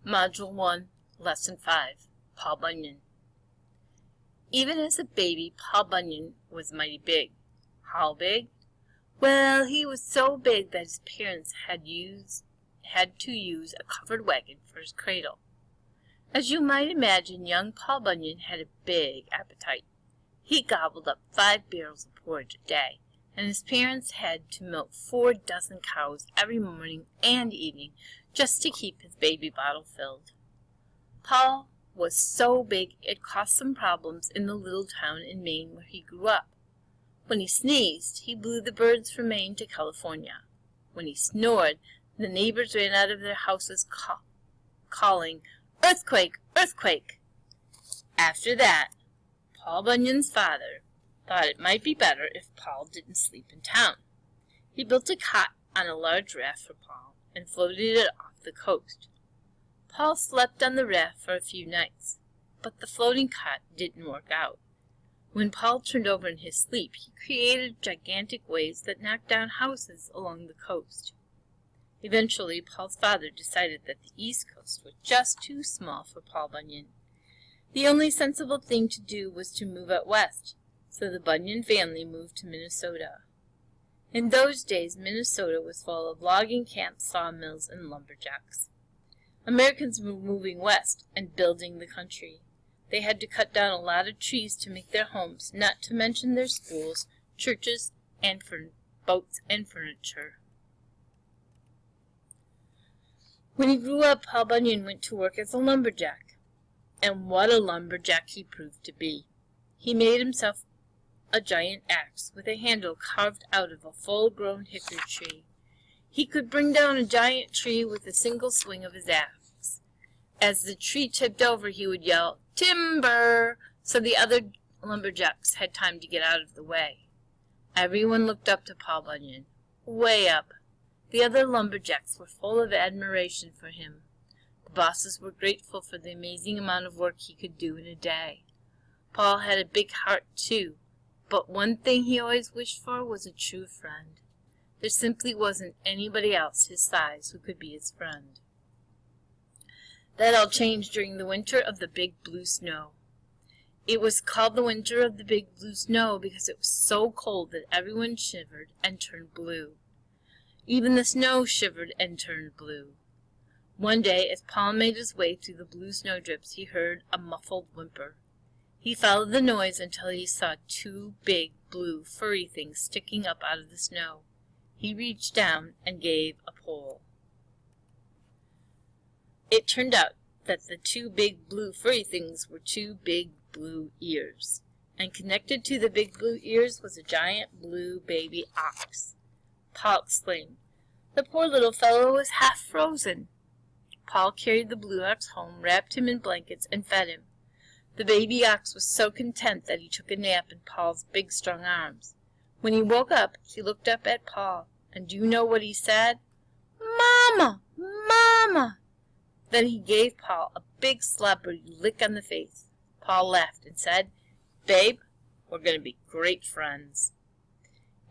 Module 1, Lesson 5, Paul Bunyan. Even as a baby, Paul Bunyan was mighty big. How big? Well, he was so big that his parents had to use a covered wagon for his cradle. As you might imagine, young Paul Bunyan had a big appetite. He gobbled up 5 barrels of porridge a day, and his parents had to milk 4 dozen cows every morning and evening just to keep his baby bottle filled. Paul was so big it caused some problems in the little town in Maine where he grew up. When he sneezed, he blew the birds from Maine to California. When he snored, the neighbors ran out of their houses calling, "Earthquake! Earthquake!" After that, Paul Bunyan's father thought it might be better if Paul didn't sleep in town. He built a cot on a large raft for Paul and floated it off the coast. Paul slept on the raft for a few nights, but the floating cot didn't work out. When Paul turned over in his sleep, he created gigantic waves that knocked down houses along the coast. Eventually, Paul's father decided that the East Coast was just too small for Paul Bunyan. The only sensible thing to do was to move out west, so the Bunyan family moved to Minnesota. In those days, Minnesota was full of logging camps, sawmills, and lumberjacks. Americans were moving west and building the country. They had to cut down a lot of trees to make their homes, not to mention their schools, churches, and boats and furniture. When he grew up, Paul Bunyan went to work as a lumberjack. And what a lumberjack he proved to be. He made himself a giant axe with a handle carved out of a full-grown hickory tree. He could bring down a giant tree with a single swing of his axe. As the tree tipped over, he would yell, "Timber!" so the other lumberjacks had time to get out of the way. Everyone looked up to Paul Bunyan, way up. The other lumberjacks were full of admiration for him. The bosses were grateful for the amazing amount of work he could do in a day. Paul had a big heart, too, but one thing he always wished for was a true friend. There simply wasn't anybody else his size who could be his friend. That all changed during the winter of the Big Blue Snow. It was called the winter of the Big Blue Snow because it was so cold that everyone shivered and turned blue. Even the snow shivered and turned blue. One day, as Paul made his way through the blue snowdrifts, he heard a muffled whimper. He followed the noise until he saw 2 big, blue, furry things sticking up out of the snow. He reached down and gave a pull. It turned out that the 2 big, blue, furry things were 2 big, blue ears, and connected to the big blue ears was a giant blue baby ox. Paul exclaimed, "The poor little fellow is half frozen." Paul carried the blue ox home, wrapped him in blankets, and fed him. The baby ox was so content that he took a nap in Paul's big, strong arms. When he woke up, he looked up at Paul, and do you know what he said? "Mama! Mama!" Then he gave Paul a big celebrity lick on the face. Paul laughed and said, "Babe, we're going to be great friends."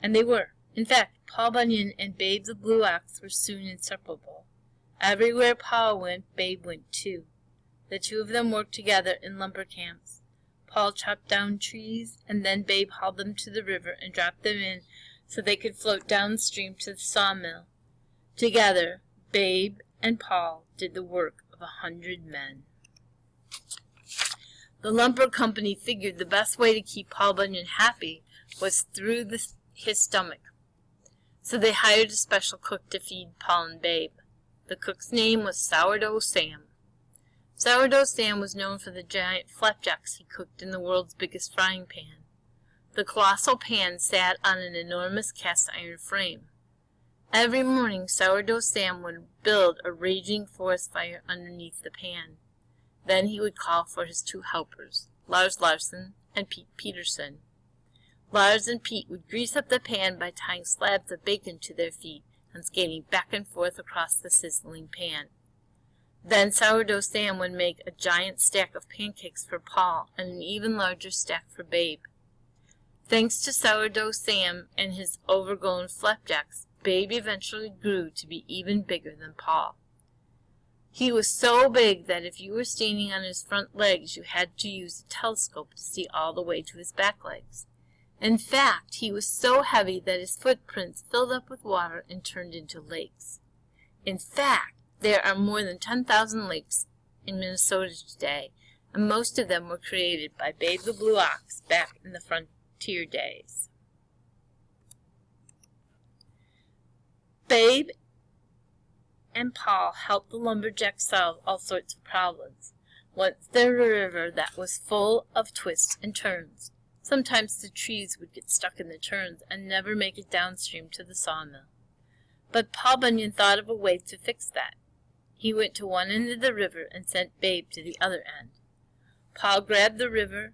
And they were. In fact, Paul Bunyan and Babe the Blue Ox were soon inseparable. Everywhere Paul went, Babe went too. The 2 of them worked together in lumber camps. Paul chopped down trees, and then Babe hauled them to the river and dropped them in so they could float downstream to the sawmill. Together, Babe and Paul did the work of 100 men. The lumber company figured the best way to keep Paul Bunyan happy was through his stomach. So they hired a special cook to feed Paul and Babe. The cook's name was Sourdough Sam. Sourdough Sam was known for the giant flapjacks he cooked in the world's biggest frying pan. The colossal pan sat on an enormous cast-iron frame. Every morning, Sourdough Sam would build a raging forest fire underneath the pan. Then he would call for his 2 helpers, Lars Larson and Pete Peterson. Lars and Pete would grease up the pan by tying slabs of bacon to their feet and skating back and forth across the sizzling pan. Then Sourdough Sam would make a giant stack of pancakes for Paul and an even larger stack for Babe. Thanks to Sourdough Sam and his overgrown flapjacks, Babe eventually grew to be even bigger than Paul. He was so big that if you were standing on his front legs, you had to use a telescope to see all the way to his back legs. In fact, he was so heavy that his footprints filled up with water and turned into lakes. In fact, there are more than 10,000 lakes in Minnesota today, and most of them were created by Babe the Blue Ox back in the frontier days. Babe and Paul helped the lumberjacks solve all sorts of problems. Once there was a river that was full of twists and turns. Sometimes the trees would get stuck in the turns and never make it downstream to the sawmill. But Paul Bunyan thought of a way to fix that. He went to one end of the river and sent Babe to the other end. Paul grabbed the river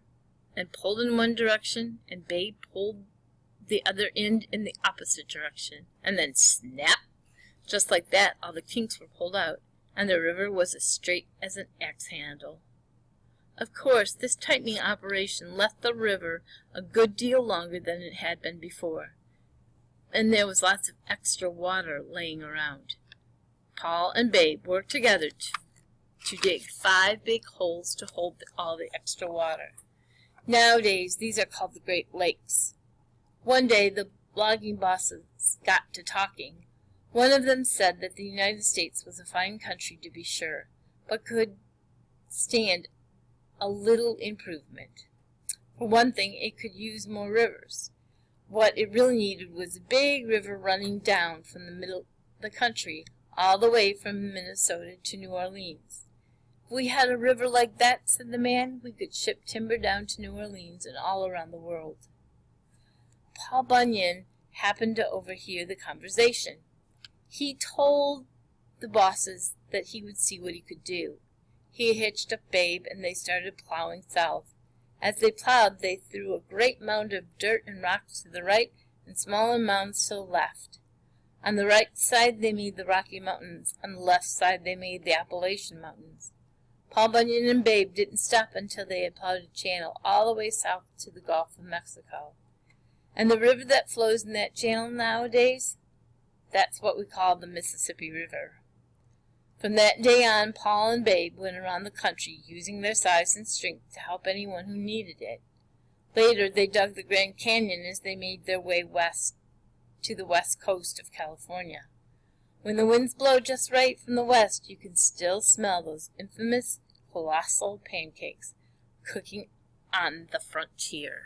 and pulled in one direction, and Babe pulled the other end in the opposite direction, and then snap! Just like that, all the kinks were pulled out, and the river was as straight as an axe handle. Of course, this tightening operation left the river a good deal longer than it had been before, and there was lots of extra water laying around. Paul and Babe worked together to dig 5 big holes to hold all the extra water. Nowadays, these are called the Great Lakes. One day, the logging bosses got to talking. One of them said that the United States was a fine country to be sure, but could stand a little improvement. For one thing, it could use more rivers. What it really needed was a big river running down from the middle of the country all the way from Minnesota to New Orleans. If we had a river like that, said the man, we could ship timber down to New Orleans and all around the world. Paul Bunyan happened to overhear the conversation. He told the bosses that he would see what he could do. He hitched up Babe, and they started plowing south. As they plowed, they threw a great mound of dirt and rocks to the right and smaller mounds to the left. On the right side, they made the Rocky Mountains. On the left side, they made the Appalachian Mountains. Paul Bunyan and Babe didn't stop until they had plowed a channel all the way south to the Gulf of Mexico. And the river that flows in that channel nowadays, that's what we call the Mississippi River. From that day on, Paul and Babe went around the country using their size and strength to help anyone who needed it. Later, they dug the Grand Canyon as they made their way west to the west coast of California. When the winds blow just right from the west, you can still smell those infamous colossal pancakes cooking on the frontier.